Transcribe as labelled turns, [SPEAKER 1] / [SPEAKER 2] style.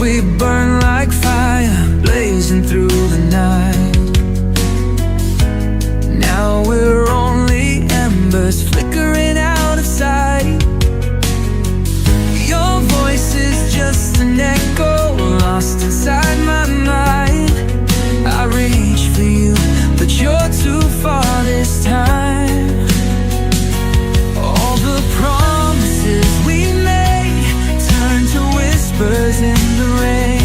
[SPEAKER 1] we burn like fire, blazing through the night. Now we're only embers flickering out of sight. Your voice is just an echo lost inside my mind. I reach for you, but you're too far this time. All the promises we made turn to whispers in the rain.